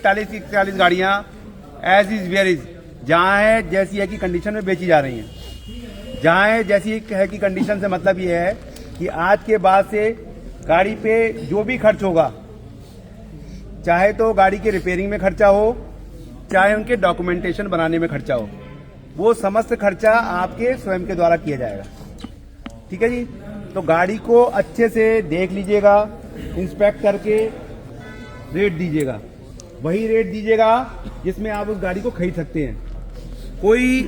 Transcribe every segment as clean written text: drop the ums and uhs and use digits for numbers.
41 गाड़ियां as is where is, जहाँ है जैसी है की कंडीशन में बेची जा रही हैं। जहाँ है जैसी है की कंडीशन से मतलब ये है कि आज के बाद से गाड़ी पे जो भी खर्च होगा, चाहे तो गाड़ी के रिपेयरिंग में खर्चा हो, चाहे उनके डॉक्यूमेंटेशन बनाने में खर्चा हो, वो समस्त खर्चा आपके स्वयं के द्वारा किया जाएगा। ठीक है जी। तो गाड़ी को अच्छे से देख लीजिएगा, इंस्पेक्ट करके रेट दीजिएगा, वही रेट दीजिएगा जिसमें आप उस गाड़ी को खरीद सकते हैं। कोई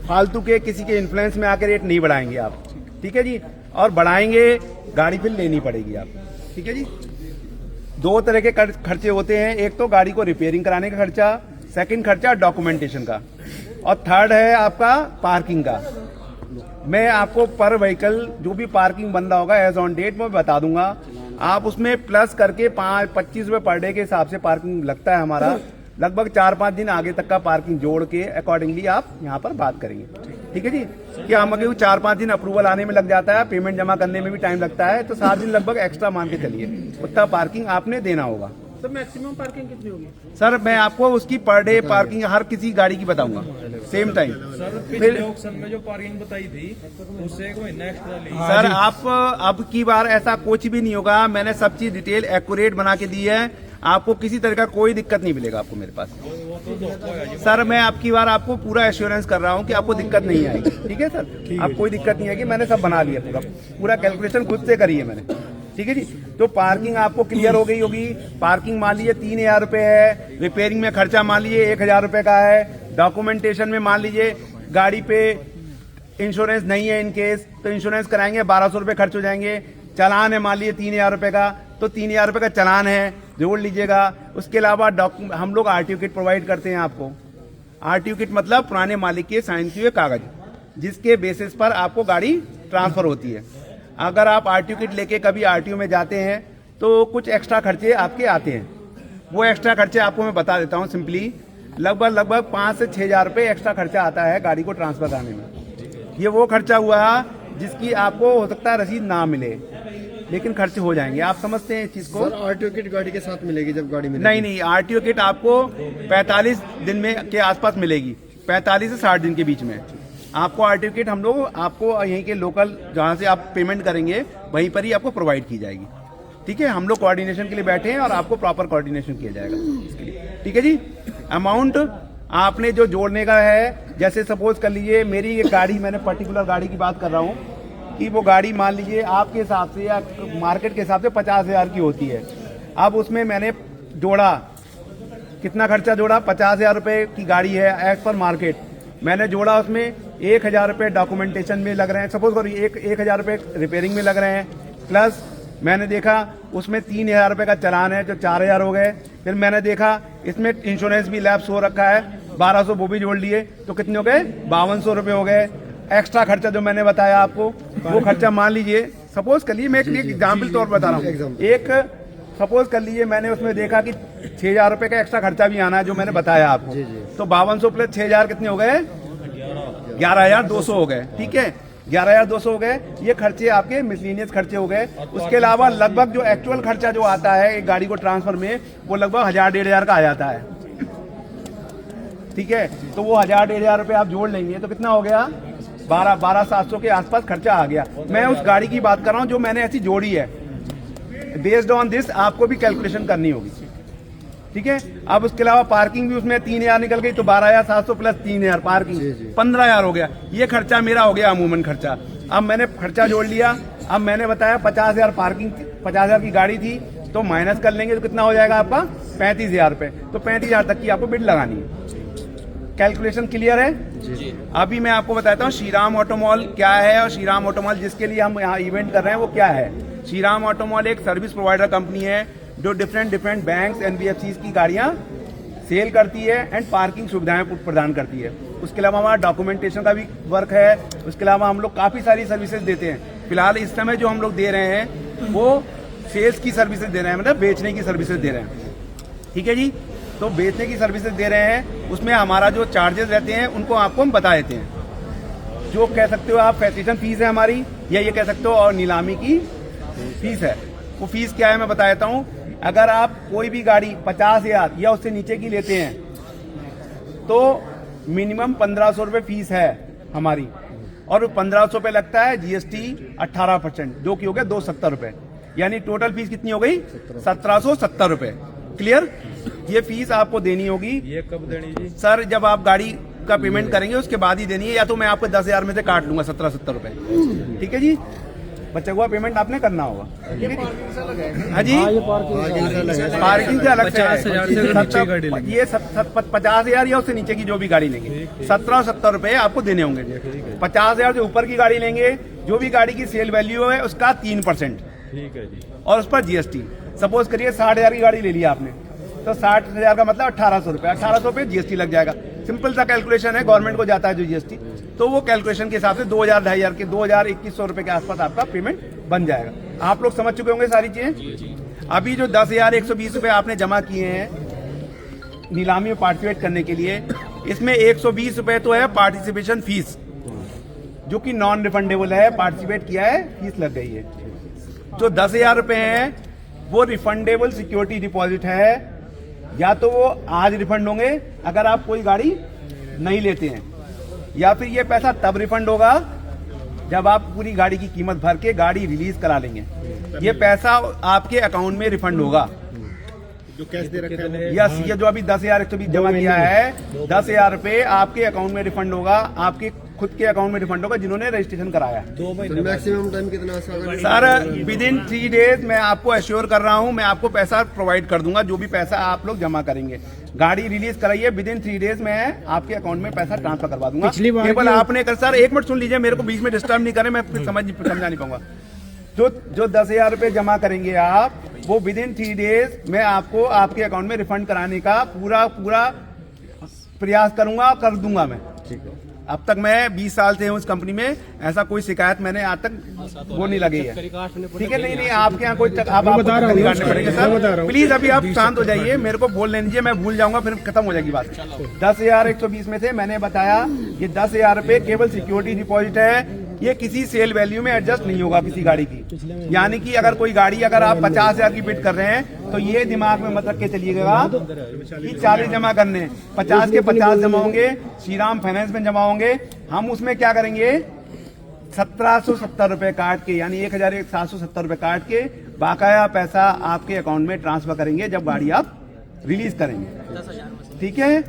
फालतू के किसी के इन्फ्लुएंस में आकर रेट नहीं बढ़ाएंगे आप। ठीक है जी। और बढ़ाएंगे गाड़ी फिर लेनी पड़ेगी आप। ठीक है जी। दो तरह के खर्चे होते हैं, एक तो गाड़ी को रिपेयरिंग कराने का खर्चा, सेकंड खर्चा डॉक्यूमेंटेशन का, और थर्ड है आपका पार्किंग का। मैं आपको पर व्हीकल जो भी पार्किंग बन रहा होगा एज ऑन डेट मैं बता दूंगा। आप उसमें प्लस करके 25 रुपए पर डे के हिसाब से पार्किंग लगता है हमारा। लगभग 4-5 दिन आगे तक का पार्किंग जोड़ के अकॉर्डिंगली आप यहाँ पर बात करेंगे। ठीक है जी। कि हम अगर 4-5 दिन अप्रूवल आने में लग जाता है, पेमेंट जमा करने में भी टाइम लगता है, तो 7 दिन लगभग एक्स्ट्रा मान के चलिए, उतना पार्किंग आपने देना होगा। सर मैक्सिमम पार्किंग कितनी होगी? सर मैं आपको उसकी पर डे पार्किंग हर किसी गाड़ी की बताऊंगा सेम टाइम। सर पिछले ऑक्शन में जो पार्किंग बताई थी उससे एक महीना एक्स्ट्रा ली। सर आप अब की बार ऐसा कुछ भी नहीं होगा, मैंने सब चीज डिटेल एक्यूरेट बना के दी है, आपको किसी तरह का कोई दिक्कत नहीं मिलेगा आपको मेरे पास। सर मैं आपकी बार आपको पूरा एश्योरेंस कर रहा हूँ कि आपको दिक्कत नहीं आएगी। ठीक है सर, आप कोई दिक्कत नहीं आएगी, मैंने सब बना लिया, पूरा कैलकुलेशन खुद से करी है मैंने। ठीक है जी। तो पार्किंग आपको क्लियर हो गई होगी। पार्किंग मान लीजिए 3000 रुपए है, रिपेयरिंग में खर्चा मान लीजिए 1000 रुपए का है, डॉक्यूमेंटेशन में मान लीजिए गाड़ी पे इंश्योरेंस नहीं है इन केस तो इंश्योरेंस कराएंगे 1200 रुपए खर्च हो जाएंगे। चालान है मान लीजिए 3000 रुपए का, तो 3000 रुपए का चालान है, जोड़ लीजिएगा। उसके अलावा हम लोग आरटीओ किट प्रोवाइड करते हैं आपको। आरटीओ किट मतलब पुराने मालिक के साइन किए हुए कागज, जिसके बेसिस पर आपको गाड़ी ट्रांसफर होती है। अगर आप आरटीओ किट लेके कभी आरटीओ में जाते हैं तो कुछ एक्स्ट्रा खर्चे आपके आते हैं। वो एक्स्ट्रा खर्चे आपको मैं बता देता हूँ सिंपली। लगभग 5 से 6 हजार रुपये एक्स्ट्रा खर्चा आता है गाड़ी को ट्रांसफर कराने में। ये वो खर्चा हुआ जिसकी आपको हो सकता है रसीद ना मिले, लेकिन खर्चे हो जाएंगे। आप समझते हैं इस चीज को? आरटीओ किट गाड़ी के साथ मिलेगी जब गाड़ी मिलेगी? नहीं, आरटीओ किट आपको 45 दिन में के आसपास मिलेगी, 45 से 60 दिन के बीच में आपको आरटीओ किट हम लोग आपको यहीं के लोकल जहां से आप पेमेंट करेंगे वहीं पर ही आपको प्रोवाइड की जाएगी। ठीक है। हम लोग कोऑर्डिनेशन के लिए बैठे हैं और आपको प्रॉपर कोऑर्डिनेशन किया जाएगा इसके लिए। ठीक है जी। अमाउंट आपने जो जोड़ने का है, जैसे सपोज कर लीजिए मेरी एक गाड़ी, मैंने पर्टिकुलर गाड़ी की बात कर रहा हूँ कि वो गाड़ी मान लीजिए आपके हिसाब से या मार्केट के हिसाब से 50,000 की होती है। अब उसमें मैंने जोड़ा, कितना खर्चा जोड़ा? 50,000 रुपये की गाड़ी है एज पर मार्केट। मैंने जोड़ा उसमें 1000 रुपये डॉक्यूमेंटेशन में लग रहे हैं, सपोज करिए 1000 रुपये रिपेयरिंग में लग रहे हैं, प्लस मैंने देखा उसमें 3000 रुपये का चालान है जो 4000 हो गए। फिर मैंने देखा इसमें इंश्योरेंस भी लैप्स हो रखा है, 1200 वो भी जोड़ लिए, तो कितने हो गए? 5200 रुपये हो गए। एक्स्ट्रा खर्चा जो मैंने बताया आपको, वो खर्चा मान लीजिए, सपोज कर लीजिए, मैं एक एग्जाम्पल तौर पर बता रहा हूँ, एक सपोज कर लीजिए मैंने उसमें देखा कि 6000 रुपये का एक्स्ट्रा खर्चा भी आना है जो मैंने बताया आपको, तो 5200 प्लस 6000 कितने हो गए? 11,200 हो गए। ठीक है, 11,200 हो गए। ये खर्चे आपके मिसलिनियस खर्चे हो गए। उसके अलावा लगभग जो एक्चुअल खर्चा जो आता है एक गाड़ी को ट्रांसफर में, वो लगभग 1000-1500 का आ जाता है। ठीक है, तो वो 1000-1500 रुपये आप जोड़ लेंगे तो कितना हो गया? 12,700 के आसपास खर्चा आ गया। मैं उस गाड़ी की बात कर रहा हूँ जो मैंने ऐसी जोड़ी है। बेस्ड ऑन दिस आपको भी कैलकुलेशन करनी होगी। ठीक है। अब उसके अलावा पार्किंग भी उसमें 3000 निकल गई, तो 12,700 प्लस 3000 पार्किंग 15,000 हो गया। ये खर्चा मेरा हो गया अमूमन खर्चा। अब मैंने खर्चा जोड़ लिया। अब मैंने बताया 50,000 पार्किंग, 50,000 की गाड़ी थी, तो माइनस कर लेंगे तो कितना हो जाएगा आपका? 35,000 रुपये। तो 35,000 तक की आपको बिड लगानी है। कैलकुलेशन क्लियर है? जी। अभी मैं आपको बताता हूँ श्रीराम ऑटोमॉल क्या है, और श्रीराम ऑटोमॉल जिसके लिए हम यहाँ इवेंट कर रहे हैं वो क्या है। श्रीराम ऑटोमॉल एक सर्विस प्रोवाइडर कंपनी है जो डिफरेंट बैंक्स, एनबीएफसी की गाड़ियां सेल करती है एंड पार्किंग सुविधाएं प्रदान करती है। उसके अलावा हमारा डॉक्यूमेंटेशन का भी वर्क है। उसके अलावा हम लोग काफ़ी सारी सर्विसेज देते हैं। फिलहाल इस समय जो हम लोग दे रहे हैं वो सेल्स की सर्विसेज दे रहे हैं, मतलब बेचने की सर्विसेज दे रहे हैं। ठीक है जी। तो बेचने की सर्विसेज दे रहे हैं, उसमें हमारा जो चार्जेस रहते हैं उनको आपको हम बता देते हैं। जो कह सकते हो आप फैसिलिटेशन फीस है हमारी, या ये कह सकते हो और नीलामी की फीस है। वो फीस क्या है मैं बता देता हूँ। अगर आप कोई भी गाड़ी 50,000 या उससे नीचे की लेते हैं तो मिनिमम 1,500 रुपये फीस है हमारी, और 1,500 रुपये लगता है जीएसटी 18%, जो कि हो गया 270 रुपये, यानी टोटल फीस कितनी हो गई 1,770 रुपये। क्लियर? ये फीस आपको देनी होगी। ये कब देनी जी? सर जब आप गाड़ी का पेमेंट करेंगे उसके बाद ही देनी है, या तो मैं आपको 10,000 में से काट लूंगा 1770 रुपये। ठीक है जी, बचा हुआ पेमेंट आपने करना होगा। हाँ जी, पार्किंग से अलग 50,000 से नीचे गाड़ी लेंगे। ये 50,000 या उससे नीचे की जो भी गाड़ी लेंगे 1770 रुपये आपको देने होंगे। 50,000 से ऊपर की गाड़ी लेंगे, जो भी गाड़ी की सेल वैल्यू है उसका 3%, ठीक है जी। और उस पर जीएसटी। सपोज करिए 60,000 की गाड़ी ले ली आपने, तो 60,000 का मतलब 1,800 रुपये, 1,800 रुपये जीएसटी लग जाएगा। सिंपल सा कैलकुलेशन है, गवर्नमेंट को जाता है जो जीएसटी, तो वो कैलकुलेशन के हिसाब से 2,000 2,500 के 2,000-2,100 रुपये के आसपास आपका पेमेंट बन जाएगा। आप लोग समझ चुके होंगे सारी चीजें। अभी जो 10,120 रुपये आपने जमा किए हैं नीलामी में पार्टिसिपेट करने के लिए, इसमें 120 रुपये तो है पार्टिसिपेशन फीस, जो कि नॉन रिफंडेबल है। पार्टिसिपेट किया है, फीस लग गई है। जो 10,000 रुपये है वो रिफंडेबल सिक्योरिटी डिपॉजिट है, या तो वो आज रिफंड होंगे अगर आप कोई गाड़ी नहीं लेते हैं, या फिर ये पैसा तब रिफंड होगा जब आप पूरी गाड़ी की कीमत भर के गाड़ी रिलीज करा लेंगे। ये पैसा आपके अकाउंट में रिफंड होगा। जो कैश दे रखा है यस, ये जो अभी 10,120 जमा किया है, 10,000 रुपये आपके अकाउंट में रिफंड होगा, आपके खुद के अकाउंट में रिफंड होगा जिन्होंने रजिस्ट्रेशन कराया। 2 महीने मैक्सिमम टाइम कितना सर विद इन 3 डेज मैं आपको एश्योर कर रहा हूं, मैं आपको पैसा प्रोवाइड कर दूंगा, जो भी पैसा आप लोग जमा करेंगे। गाड़ी रिलीज कराइए, विद इन 3 डेज मैं आपके अकाउंट में पैसा ट्रांसफर करवा दूंगा। केवल आपने कर, सर एक मिनट सुन लीजिए, मेरे को बीच में डिस्टर्ब नहीं करें, मैं समझा नहीं पाऊंगा। जो 10,000 रुपये जमा करेंगे आप, वो विद इन 3 डेज मैं आपको आपके अकाउंट में रिफंड कराने का पूरा प्रयास करूंगा, कर दूंगा मैं। ठीक है, अब तक मैं 20 साल से हूँ इस कंपनी में, ऐसा कोई शिकायत मैंने आज तक वो नहीं लगी है। ठीक है, नहीं आपके यहाँ कोई आपको काटने पड़ेंगे सर, प्लीज अभी आप शांत हो जाइए, मेरे को बोल लेने दीजिए, मैं भूल जाऊंगा फिर खत्म हो जाएगी बात। 10,120 में से मैंने बताया ये 10,000 रुपये केवल सिक्योरिटी डिपॉजिट है, ये किसी सेल वैल्यू में एडजस्ट नहीं होगा किसी गाड़ी की। यानी कि अगर कोई गाड़ी अगर आप 50,000 की बिड कर रहे हैं, तो ये दिमाग में मत रख के चलिएगा कि 40 जमा करने, 50 के 50 जमा होंगे, श्रीराम फाइनेंस में जमा होंगे। हम उसमें क्या करेंगे, 1,770 रुपये काट के, यानी 1,770 रुपये काट के बाकाया पैसा आपके अकाउंट में ट्रांसफर करेंगे जब गाड़ी आप रिलीज करेंगे। ठीक है,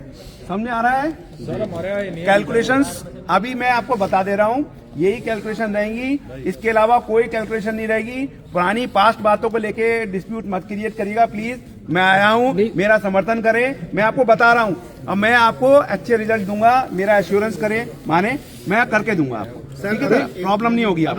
समझ आ रहा है? सर हमारे कैलकुलेशंस अभी मैं आपको बता दे रहा हूं, यही कैलकुलेशन रहेंगी, इसके अलावा कोई कैलकुलेशन नहीं रहेगी। पुरानी पास्ट बातों को लेके डिस्प्यूट मत क्रिएट करिएगा प्लीज। मैं आया हूं, मेरा समर्थन करें, मैं आपको बता रहा हूं, अब मैं आपको अच्छे रिजल्ट दूंगा, मेरा एश्योरेंस करें, माने मैं करके दूंगा आपको। ठीक है, प्रॉब्लम नहीं होगी आप